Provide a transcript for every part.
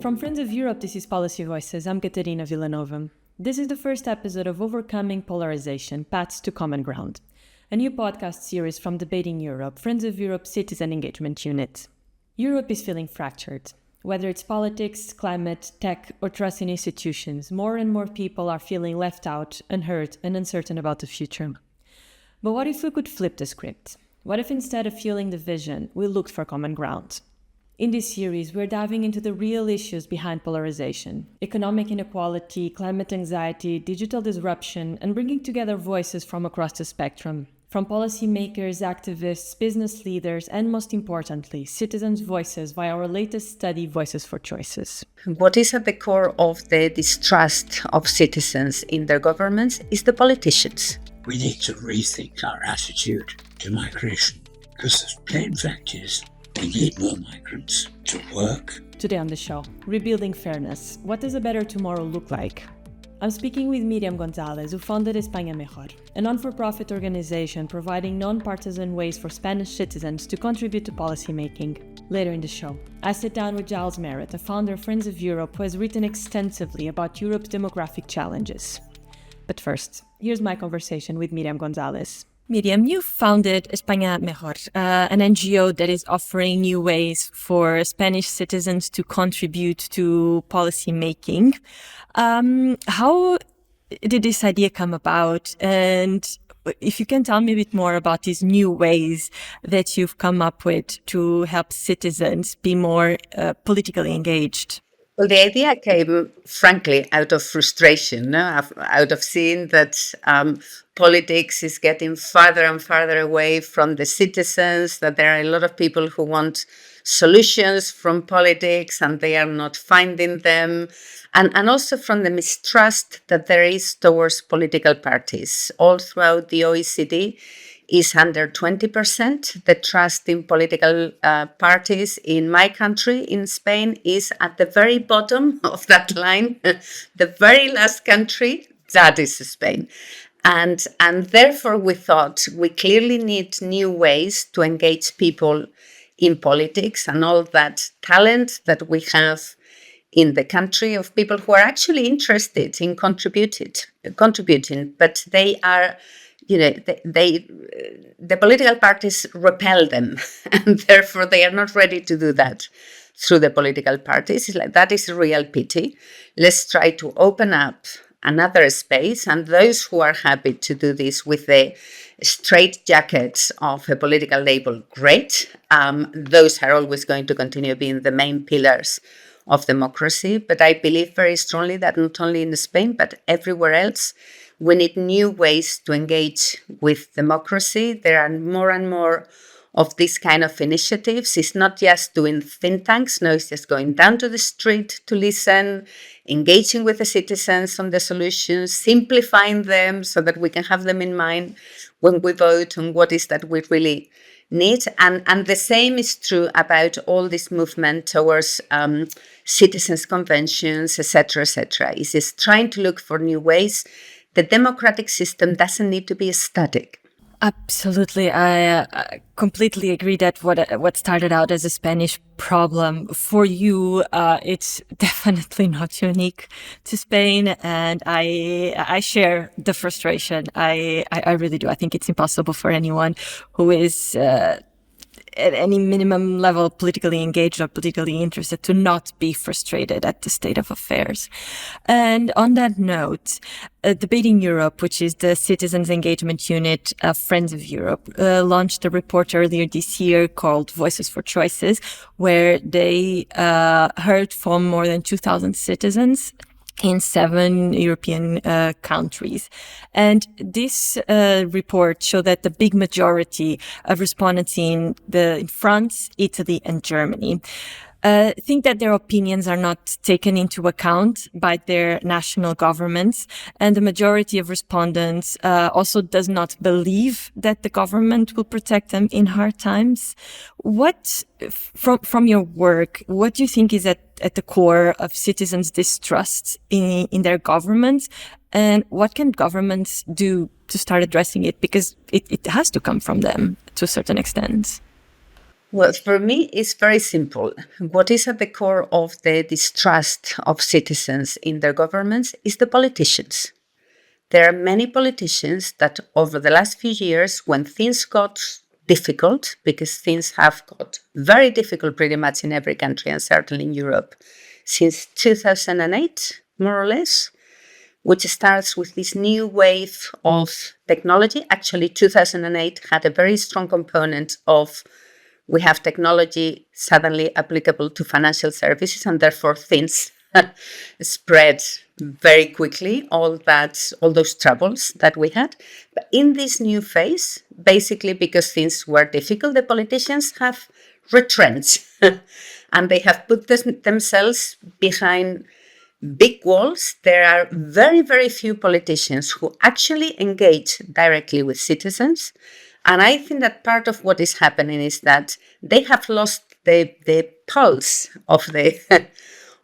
From Friends of Europe, this is Policy Voices. I'm Catarina Vila Nova. This is the first episode of Overcoming Polarisaton, Paths to Common Ground, a new podcast series from Debating Europe, Friends of Europe Citizen Engagement Unit. Europe is feeling fractured. Whether it's politics, climate, tech, or trust in institutions, more and more people are feeling left out, unheard, and uncertain about the future. But what if we could flip the script? What if instead of feeling division, we looked for common ground? In this series, we're diving into the real issues behind polarization: economic inequality, climate anxiety, digital disruption, and bringing together voices from across the spectrum. From policymakers, activists, business leaders, and most importantly, citizens' voices via our latest study, Voices for Choices. What is at the core of the distrust of citizens in their governments is the politicians. We need to rethink our attitude to migration, because the plain fact is we need more migrants to work. Today on the show, Rebuilding Fairness. What does a better tomorrow look like? I'm speaking with Miriam Gonzalez, who founded Espana Mejor, a non-for-profit organization providing non-partisan ways for Spanish citizens to contribute to policymaking. Later in the show, I sit down with Giles Merritt, a founder of Friends of Europe, who has written extensively about Europe's demographic challenges. But first, here's my conversation with Miriam Gonzalez. Miriam, you founded Espana Mejor, an NGO that is offering new ways for Spanish citizens to contribute to policy making. How did this idea come about? And if you can tell me a bit more about these new ways that you've come up with to help citizens be more politically engaged. Well, the idea came, frankly, out of frustration, out of seeing that politics is getting farther and farther away from the citizens, that there are a lot of people who want solutions from politics and they are not finding them, and also from the mistrust that there is towards political parties. All throughout the OECD is under 20%. The trust in political parties in my country, in Spain, is at the very bottom of that line. The very last country, that is Spain. And therefore we thought we clearly need new ways to engage people in politics and all that talent that we have in the country of people who are actually interested in contributing, but they are, the political parties repel them, and therefore they are not ready to do that through the political parties. It's like, that is a real pity. Let's try to open up another space, and those who are happy to do this with the straight jackets of a political label, great. Those are always going to continue being the main pillars of democracy. But I believe very strongly that not only in Spain, but everywhere else, we need new ways to engage with democracy. There are more and more of these kind of initiatives. It's not just doing think tanks. No, it's just going down to the street to listen, engaging with the citizens on the solutions, simplifying them so that we can have them in mind when we vote on what is that we really need. And the same is true about all this movement towards citizens' conventions, etc., etc. It's just trying to look for new ways. The democratic system doesn't need to be static. Absolutely. I completely agree that what started out as a Spanish problem for you, it's definitely not unique to Spain. And I share the frustration. I really do. I think it's impossible for anyone who is at any minimum level politically engaged or politically interested to not be frustrated at the state of affairs. And on that note, Debating Europe, which is the citizens engagement unit of Friends of Europe, launched a report earlier this year called Voices for Choices, where they heard from more than 2,000 citizens in 7 European countries. And this report showed that the big majority of respondents in France, Italy, and Germany think that their opinions are not taken into account by their national governments, and the majority of respondents also does not believe that the government will protect them in hard times. What, from your work, what do you think is at the core of citizens' distrust in their governments, and what can governments do to start addressing it? Because it has to come from them to a certain extent. Well, for me, it's very simple. What is at the core of the distrust of citizens in their governments is the politicians. There are many politicians that over the last few years, when things got difficult, because things have got very difficult pretty much in every country and certainly in Europe, since 2008, more or less, which starts with this new wave of technology. Actually, 2008 had a very strong component of we have technology suddenly applicable to financial services, and therefore things spread very quickly, all those troubles that we had. But in this new phase, basically because things were difficult, the politicians have retrenched and they have put themselves behind big walls. There are very, very few politicians who actually engage directly with citizens. And I think that part of what is happening is that they have lost the pulse of the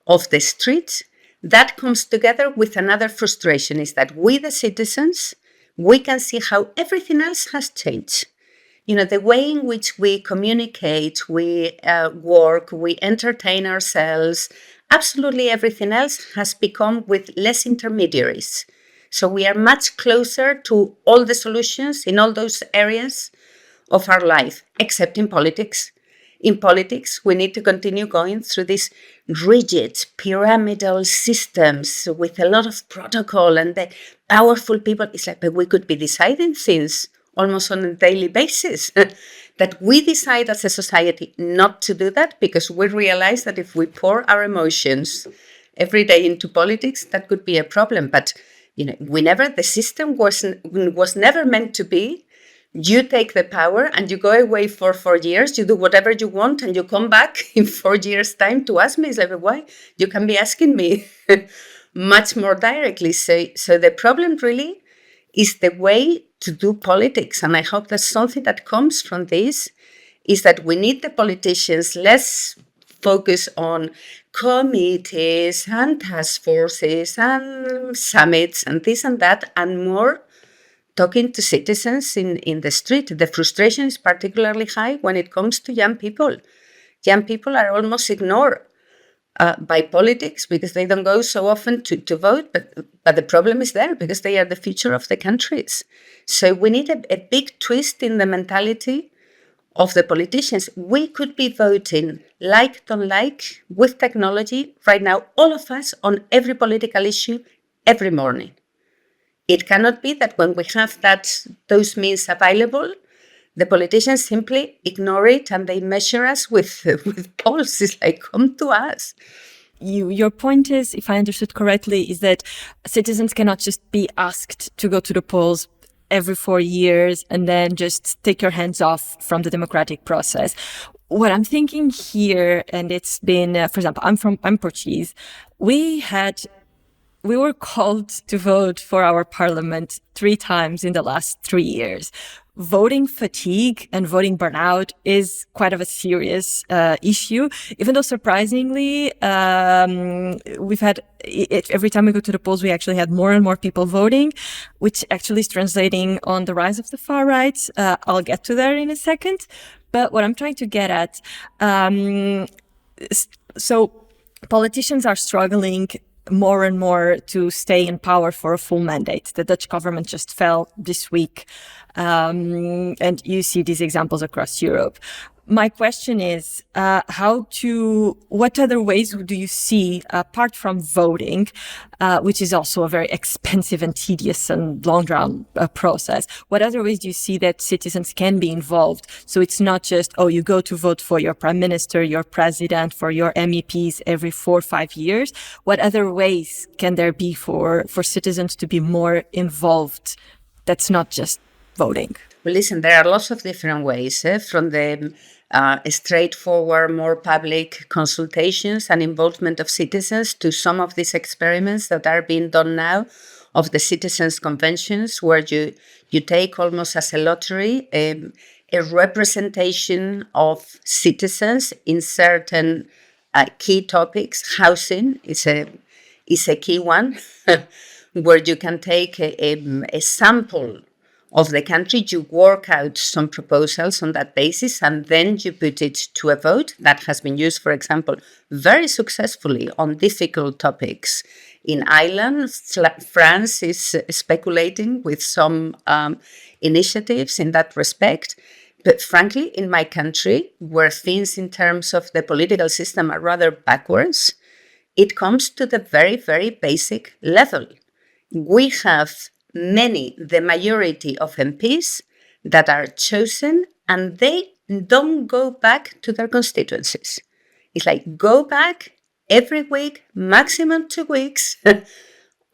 of the street. That comes together with another frustration, is that we, the citizens, we can see how everything else has changed. The way in which we communicate, we work, we entertain ourselves, absolutely everything else has become with less intermediaries. So we are much closer to all the solutions in all those areas of our life, except in politics. In politics, we need to continue going through these rigid pyramidal systems with a lot of protocol and the powerful people. It's like, but we could be deciding things almost on a daily basis. That we decide as a society not to do that because we realize that if we pour our emotions every day into politics, that could be a problem. But the system was never meant to be. You take the power and you go away for 4 years, you do whatever you want, and you come back in 4 years' time to ask me. It's like, why? You can be asking me much more directly. So the problem really is the way to do politics. And I hope that something that comes from this is that we need the politicians less focus on committees and task forces and summits and this and that, and more talking to citizens in the street. The frustration is particularly high when it comes to young people. Young people are almost ignored by politics because they don't go so often to vote, but the problem is there because they are the future of the countries. So we need a big twist in the mentality of the politicians. We could be voting like, don't like, with technology right now, all of us, on every political issue every morning. It cannot be that when we have those means available, the politicians simply ignore it and they measure us with polls. It's like, come to us. Your point is, if I understood correctly, is that citizens cannot just be asked to go to the polls every 4 years and then just take your hands off from the democratic process. What I'm thinking here, and it's been, for example, I'm Portuguese. We were called to vote for our parliament 3 times in the last 3 years. Voting fatigue and voting burnout is quite of a serious issue, even though surprisingly, we've had every time we go to the polls, we actually had more and more people voting, which actually is translating on the rise of the far right. I'll get to that in a second. But what I'm trying to get at, so politicians are struggling more and more to stay in power for a full mandate. The Dutch government just fell this week. And you see these examples across Europe. My question is, what other ways do you see, apart from voting, which is also a very expensive and tedious and long-drawn process, what other ways do you see that citizens can be involved? So it's not just, you go to vote for your prime minister, your president, for your MEPs every 4 or 5 years. What other ways can there be for citizens to be more involved? That's not just voting. Well, listen, there are lots of different ways, from the straightforward, more public consultations and involvement of citizens to some of these experiments that are being done now of the citizens' conventions, where you take almost as a lottery a representation of citizens in certain key topics. Housing is a key one, where you can take a sample of the country. You work out some proposals on that basis, and then you put it to a vote. That has been used, for example, very successfully on difficult topics. In Ireland, France is speculating with some initiatives in that respect. But frankly, in my country, where things in terms of the political system are rather backwards, it comes to the very, very basic level. We have the majority of MPs that are chosen, and they don't go back to their constituencies. It's like, go back every week, maximum 2 weeks,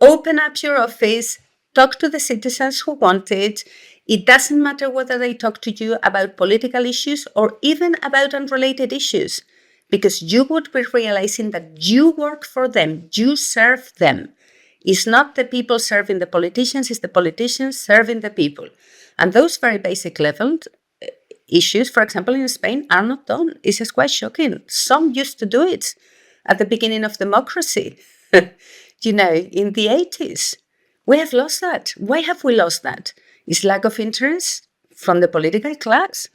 open up your office, talk to the citizens who want it. It doesn't matter whether they talk to you about political issues or even about unrelated issues, because you would be realizing that you work for them, you serve them. It's not the people serving the politicians, it's the politicians serving the people. And those very basic level issues, for example, in Spain, are not done. It's just quite shocking. Some used to do it at the beginning of democracy, in the 80s. We have lost that. Why have we lost that? It's lack of interest from the political class.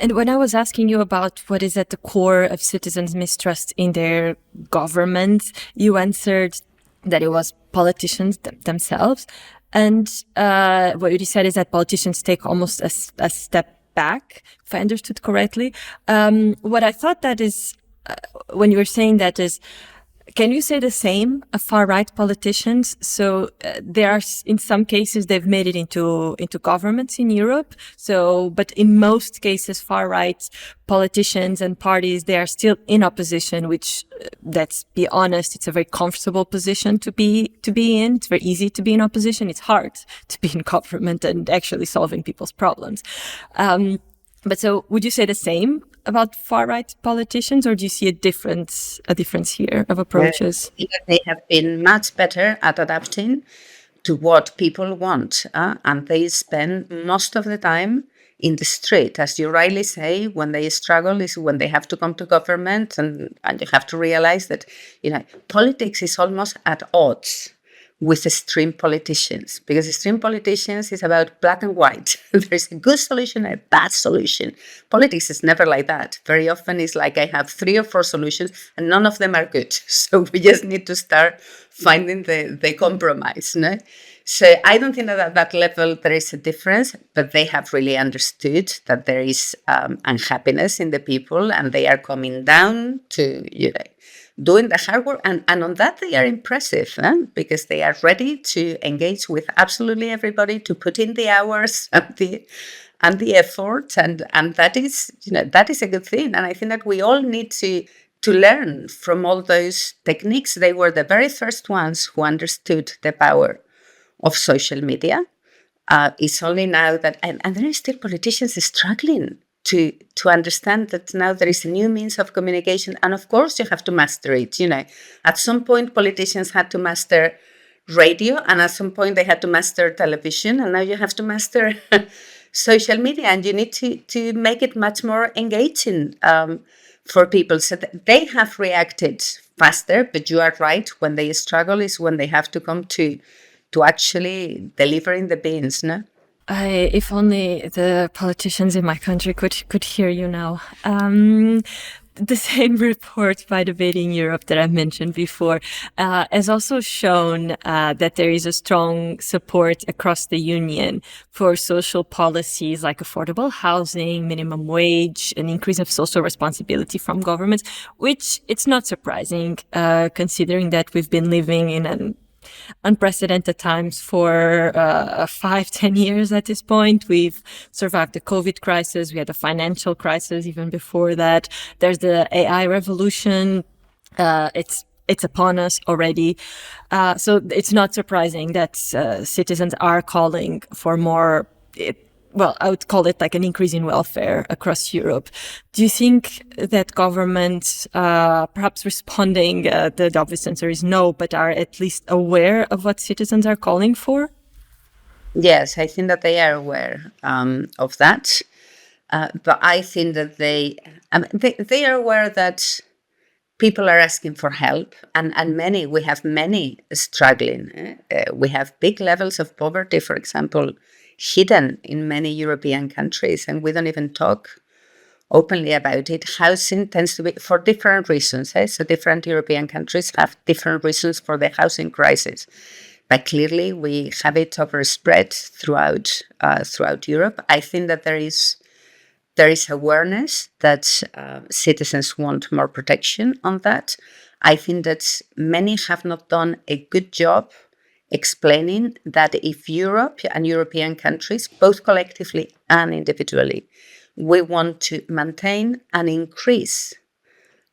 And when I was asking you about what is at the core of citizens' mistrust in their government, you answered that it was politicians themselves. And what you said is that politicians take almost a step back, if I understood correctly. What I thought that is, when you were saying that is, can you say the same of far-right politicians? So there are, in some cases, they've made it into governments in Europe. So, but in most cases, far-right politicians and parties, they are still in opposition, which, let's be honest, it's a very comfortable position to be in. It's very easy to be in opposition. It's hard to be in government and actually solving people's problems. But so would you say the same about far-right politicians, or do you see a difference here of approaches? They have been much better at adapting to what people want, and they spend most of the time in the street. As you rightly say, when they struggle is when they have to come to government, and you have to realize that, politics is almost at odds with extreme politicians, because extreme politicians is about black and white. There's a good solution and a bad solution. Politics is never like that. Very often it's like I have 3 or 4 solutions and none of them are good. So we just need to start finding the compromise. No? So I don't think that at that level there is a difference, but they have really understood that there is unhappiness in the people, and they are coming down to, doing the hard work. And on that, they are impressive, because they are ready to engage with absolutely everybody, to put in the hours and the effort. And that is, that is a good thing. And I think that we all need to learn from all those techniques. They were the very first ones who understood the power of social media. It's only now that, and there are still politicians struggling to understand that now there is a new means of communication. And of course, you have to master it. At some point, politicians had to master radio, and at some point they had to master television, and now you have to master social media, and you need to make it much more engaging for people. So they have reacted faster, but you are right. When they struggle is when they have to come to actually delivering the beans, no? If only the politicians in my country could hear you now. The same report by Debating Europe that I mentioned before has also shown that there is a strong support across the Union for social policies like affordable housing, minimum wage, an increase of social responsibility from governments, which it's not surprising considering that we've been living in an unprecedented times for 5-10 years at this point. We've survived the COVID crisis. We had a financial crisis even before that. There's the AI revolution. It's upon us already. So it's not surprising that citizens are calling for more, I would call it like an increase in welfare across Europe. Do you think that governments, perhaps responding, the obvious answer is no, but are at least aware of what citizens are calling for? Yes, I think that they are aware of that. But I think that they are aware that people are asking for help, and we have many struggling. We have big levels of poverty, for example, hidden in many European countries, and we don't even talk openly about it. Housing tends to be, for different reasons. So different European countries have different reasons for the housing crisis. But clearly, we have it overspread throughout Europe. I think that there is awareness that citizens want more protection on that. I think that many have not done a good job explaining that if Europe and European countries, both collectively and individually, we want to maintain and increase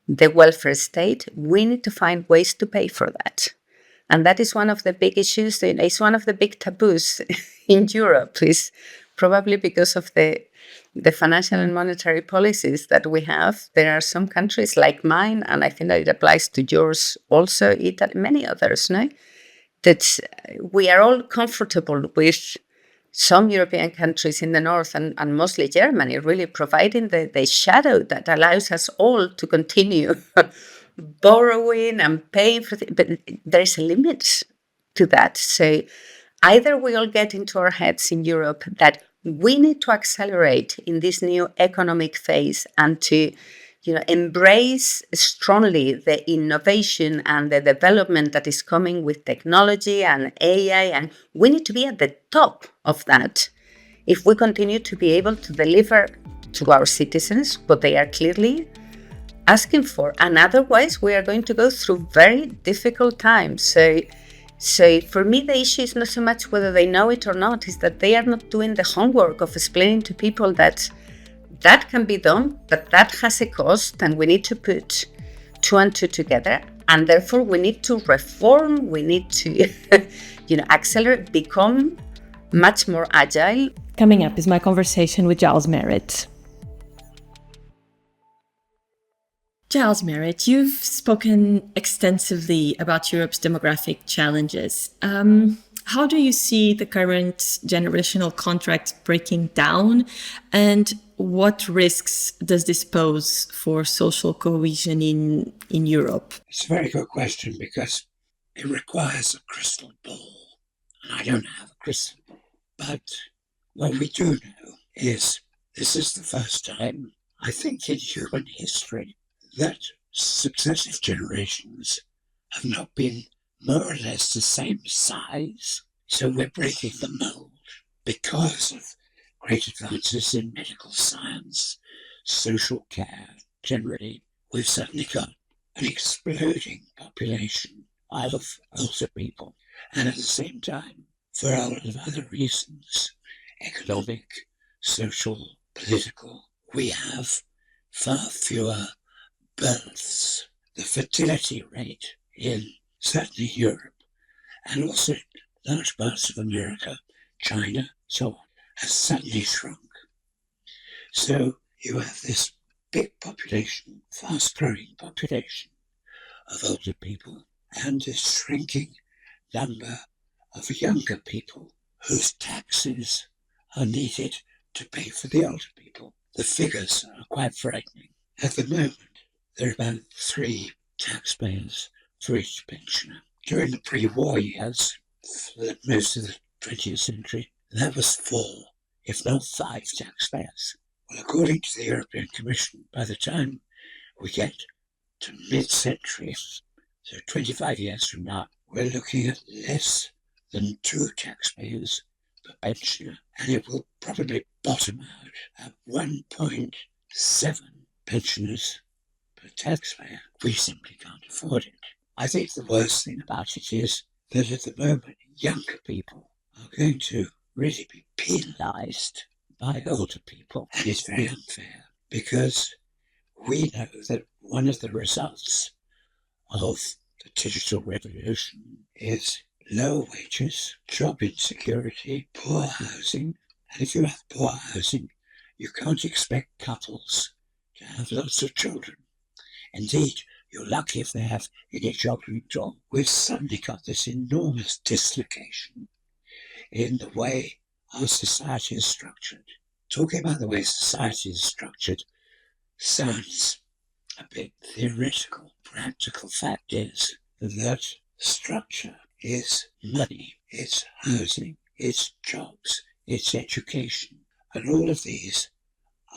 the welfare state, we need to find ways to pay for that. And that is one of the big issues. It's one of the big taboos in Europe, is probably because of the financial and monetary policies that we have. There are some countries like mine, and I think that it applies to yours also, Italy, many others, no? That we are all comfortable with some European countries in the north and mostly Germany really providing the shadow that allows us all to continue borrowing and paying for things. But there is a limit to that. So either we all get into our heads in Europe that we need to accelerate in this new economic phase and to embrace strongly the innovation and the development that is coming with technology and AI, and we need to be at the top of that if we continue to be able to deliver to our citizens what they are clearly asking for. And otherwise, we are going to go through very difficult times. So for me, the issue is not so much whether they know it or not, is that they are not doing the homework of explaining to people that can be done, but that has a cost, and we need to put two and two together. And therefore, we need to reform, we need to accelerate, become much more agile. Coming up is my conversation with Giles Merritt. Giles Merritt, you've spoken extensively about Europe's demographic challenges. How do you see the current generational contract breaking down, and what risks does this pose for social cohesion in Europe? It's a very good question because it requires a crystal ball, and I don't have a crystal ball. But what we do know is this is the first time, I think, in human history that successive generations have not been more or less the same size. So we're breaking the mold because of great advances in medical science, social care. Generally, we've suddenly got an exploding population of older people. And at the same time, for a lot of other reasons, economic, social, political, we have far fewer births. The fertility rate in certainly Europe and also large parts of America, China, so on, has suddenly shrunk. So you have this big population, fast-growing population of older people, and this shrinking number of younger people whose taxes are needed to pay for the older people. The figures are quite frightening. At the moment, there are about 3 taxpayers for each pensioner. During the pre-war years, for most of the 20th century, that was 4, if not 5 taxpayers. Well, according to the European Commission, by the time we get to mid-century, so 25 years from now, we're looking at less than 2 taxpayers per pensioner, and it will probably bottom out at 1.7 pensioners per taxpayer. We simply can't afford it. I think the worst thing about it is that at the moment, younger people are going to really be penalised by older people. And it's very unfair because we know that one of the results of the digital revolution is low wages, job insecurity, poor housing. And if you have poor housing, you can't expect couples to have lots of children. Indeed, you're lucky if they have any children at all. We've suddenly got this enormous dislocation in the way our society is structured. Talking about the way society is structured sounds a bit theoretical. Practical fact is that structure is money, it's housing, it's jobs, it's education. And all of these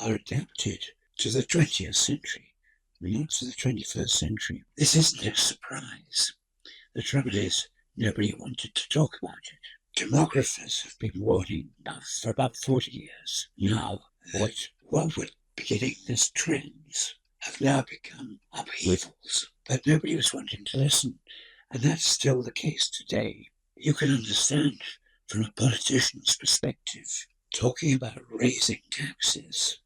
are adapted to the 20th century, not to the 21st century. This isn't a surprise. The trouble is, nobody wanted to talk about it. Demographers have been warning for about 40 years now that what were beginning as trends have now become upheavals. But nobody was wanting to listen, and that's still the case today. You can understand from a politician's perspective, talking about raising taxes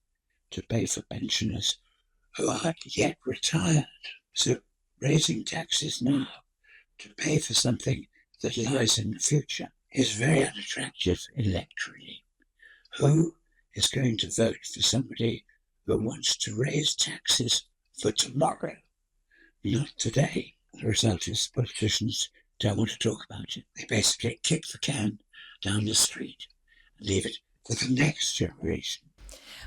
to pay for pensioners who aren't yet retired. So raising taxes now to pay for something that lies in the future is very unattractive electorally. Who is going to vote for somebody who wants to raise taxes for tomorrow, not today? The result is politicians don't want to talk about it. They basically kick the can down the street and leave it for the next generation.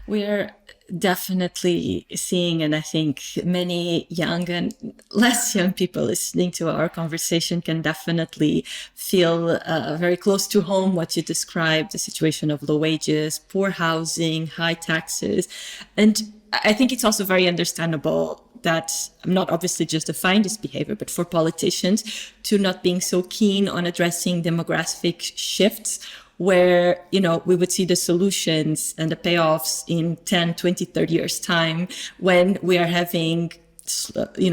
We're definitely seeing, and I think many young and less young people listening to our conversation can definitely feel very close to home what you described, the situation of low wages, poor housing, high taxes. And I think it's also very understandable that I'm not obviously justifying this behavior, but for politicians to not being so keen on addressing demographic shifts where, we would see the solutions and the payoffs in 10, 20, 30 years time when we are having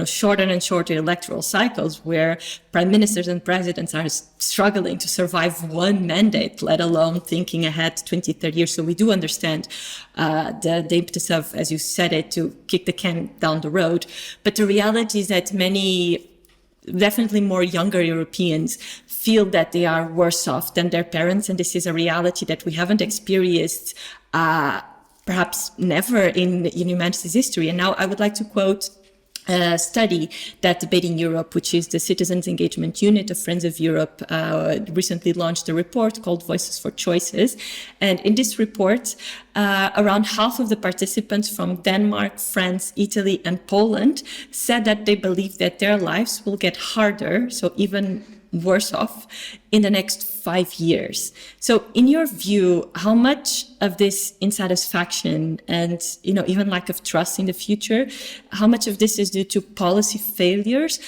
shorter and shorter electoral cycles where prime ministers and presidents are struggling to survive one mandate, let alone thinking ahead 20, 30 years. So we do understand the impetus of, as you said it, to kick the can down the road. But the reality is that many, definitely more younger Europeans, feel that they are worse off than their parents. And this is a reality that we haven't experienced perhaps never in humanity's history. And now I would like to quote a study that Debating Europe, which is the citizens engagement unit of Friends of Europe, recently launched a report called Voices for Choices. And in this report, around half of the participants from Denmark, France, Italy, and Poland said that they believe that their lives will get harder, so even worse off, in the next 5 years. So in your view, how much of this insatisfaction and, even lack of trust in the future, how much of this is due to policy failures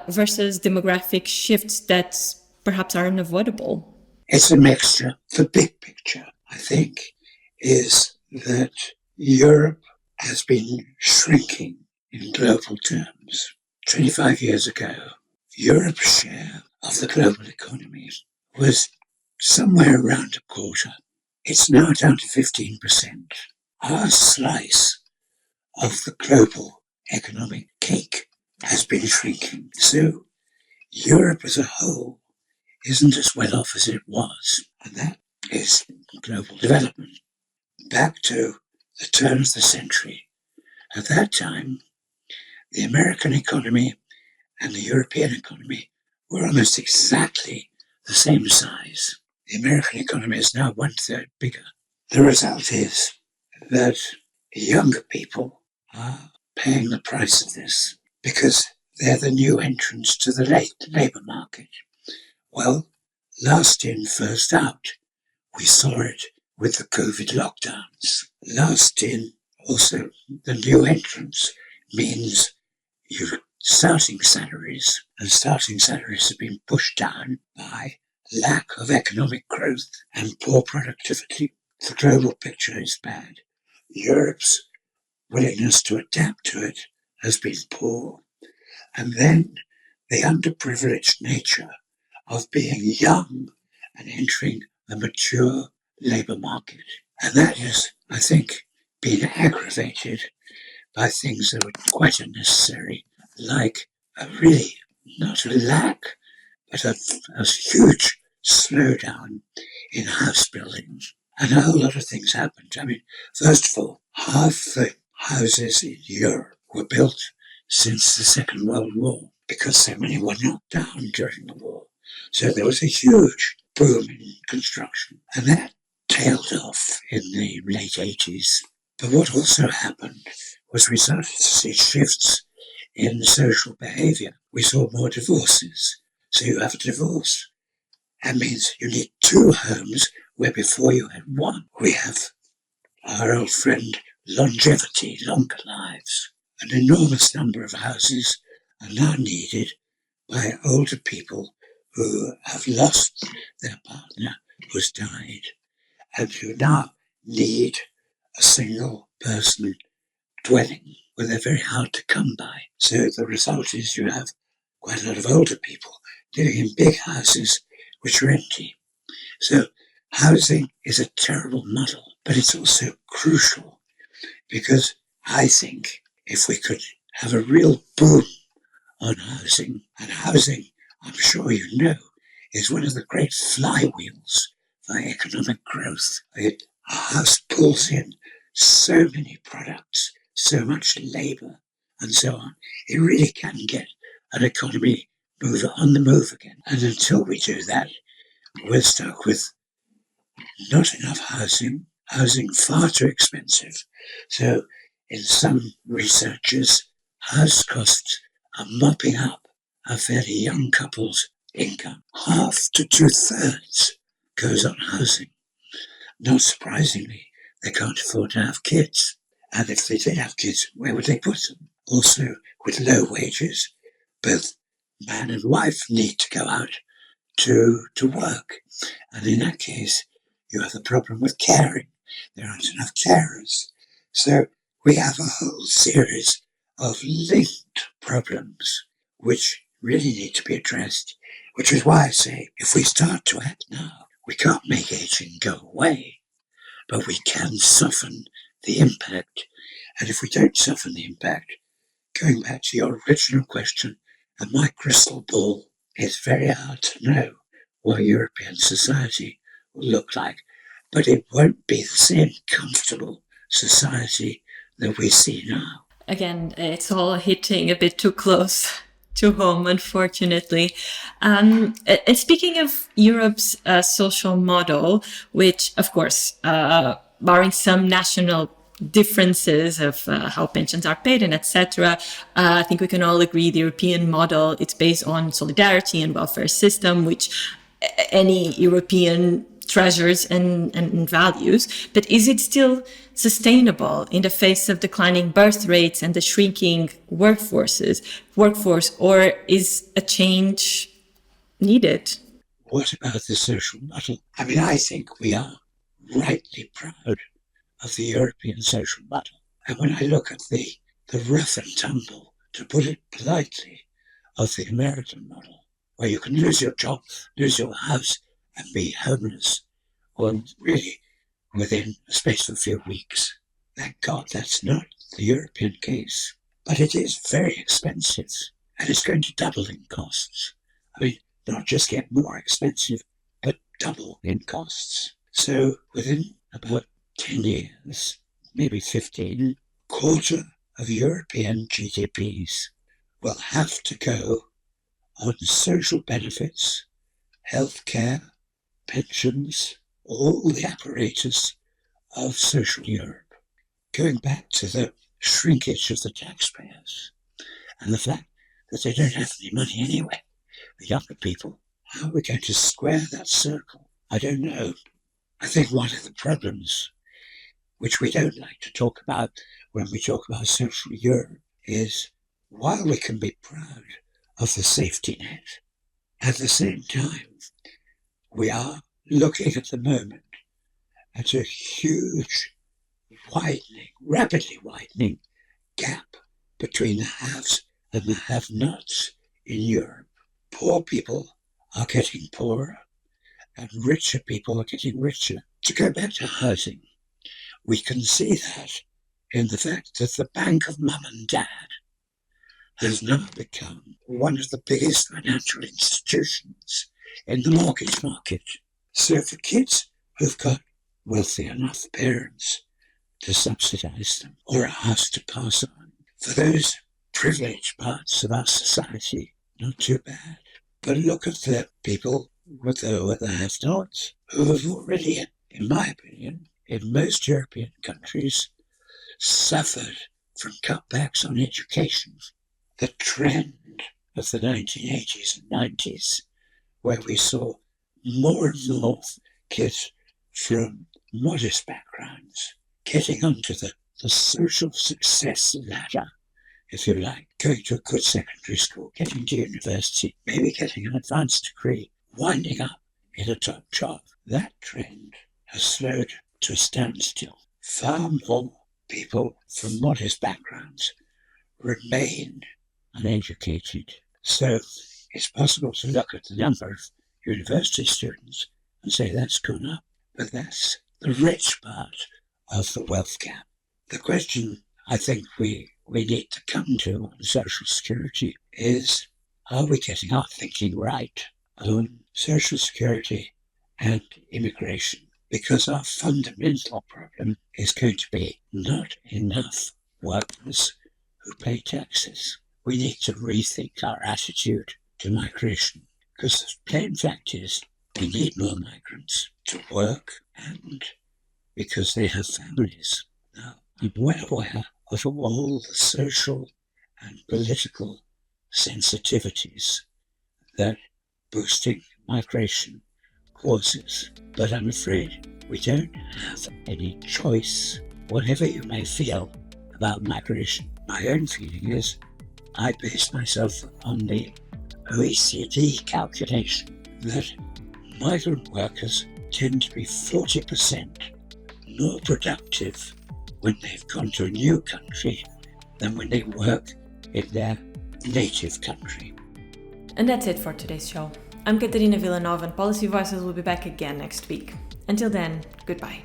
versus demographic shifts that perhaps are unavoidable? It's a mixture. The big picture, I think, is that Europe has been shrinking in global terms. 25 years ago, Europe's share of the global economy was somewhere around a quarter. It's now down to 15%. Our slice of the global economic cake has been shrinking. So Europe as a whole isn't as well off as it was. And that is global development. Back to the turn of the century. At that time, the American economy and the European economy were almost exactly the same size. The American economy is now 1/3 bigger. The result is that younger people are paying the price of this because they're the new entrants to the labour market. Well, last in, first out. We saw it with the COVID lockdowns. Last in, also the new entrants means you're starting salaries, and starting salaries have been pushed down by lack of economic growth and poor productivity. The global picture is bad. Europe's willingness to adapt to it has been poor. And then the underprivileged nature of being young and entering a mature labour market. And that has, I think, been aggravated by things that were quite unnecessary, like a really, not a lack, but a huge slowdown in house building. And a whole lot of things happened. I mean, first of all, half the houses in Europe were built since the Second World War because so many were knocked down during the war. So there was a huge boom in construction. And that tailed off in the late 80s. But what also happened was we started to see shifts in social behaviour. We saw more divorces. So you have a divorce. That means you need 2 homes where before you had one. We have our old friend longevity, longer lives. An enormous number of houses are now needed by older people who have lost their partner who's died and who now need a single person dwelling where they're very hard to come by. So the result is you have quite a lot of older people living in big houses which are empty. So housing is a terrible model, but it's also crucial because I think if we could have a real boom on housing, and housing, I'm sure you know, is one of the great flywheels for economic growth. A house pulls in so many products, so much labour, and so on. It really can get an economy on the move again. And until we do that, we're stuck with not enough housing far too expensive. So in some researchers, house costs are mopping up a fairly young couple's income. Half to 2/3 goes on housing. Not surprisingly, they can't afford to have kids. And if they did have kids, where would they put them? Also, with low wages, both man and wife need to go out to work. And in that case, you have the problem with caring. There aren't enough carers. So we have a whole series of linked problems which really need to be addressed, which is why I say if we start to act now, we can't make aging go away, but we can soften the impact. And if we don't soften the impact, going back to your original question, and my crystal ball, it's very hard to know what European society will look like, but it won't be the same comfortable society that we see now. Again, it's all hitting a bit too close to home, unfortunately. Speaking of Europe's social model, which, of course, barring some national differences of how pensions are paid and etc. I think we can all agree the European model, it's based on solidarity and welfare system, which any European treasures and values. But is it still sustainable in the face of declining birth rates and the shrinking workforce, or is a change needed? What about the social model? I mean, I think we are rightly proud of the European social model. And when I look at the rough and tumble, to put it politely, of the American model, where you can lose your job, lose your house, and be homeless, or really within a space of a few weeks. Thank God that's not the European case. But it is very expensive, and it's going to double in costs. I mean, not just get more expensive, but double in costs. So within about 10 years, maybe 15, quarter of European GDPs will have to go on social benefits, healthcare, pensions, all the apparatus of social Europe. Going back to the shrinkage of the taxpayers and the fact that they don't have any money anyway, the younger people, how are we going to square that circle? I don't know. I think one of the problems, which we don't like to talk about when we talk about social Europe, is while we can be proud of the safety net, at the same time, we are looking at the moment at a huge widening, rapidly widening gap between the haves and the have-nots in Europe. Poor people are getting poorer and richer people are getting richer. To go back to housing, we can see that in the fact that the Bank of Mum and Dad has now become one of the biggest financial institutions in the mortgage market. So for kids who've got wealthy enough parents to subsidize them or a house to pass on, for those privileged parts of our society, not too bad. But look at the people with the have-nots who have already, in my opinion, in most European countries, suffered from cutbacks on education. The trend of the 1980s and 90s, where we saw more and more kids from modest backgrounds, getting onto the social success ladder, if you like, going to a good secondary school, getting to university, maybe getting an advanced degree, winding up in a top job. That trend has slowed to a standstill. Far more people from modest backgrounds remain uneducated. So it's possible to look at the number of university students and say that's gone up, but that's the rich part of the wealth gap. The question I think we need to come to on social security is, are we getting our thinking right on social security and immigration? Because our fundamental problem is going to be not enough workers who pay taxes. We need to rethink our attitude to migration, because the plain fact is we need more migrants to work and because they have families. Now, I'm well aware of all the social and political sensitivities that boosting migration causes, but I'm afraid we don't have any choice. Whatever you may feel about migration, my own feeling is I base myself on the OECD calculation that migrant workers tend to be 40% more productive when they've gone to a new country than when they work in their native country. And that's it for today's show. I'm Catarina Vila Nova, and Policy Voices will be back again next week. Until then, goodbye.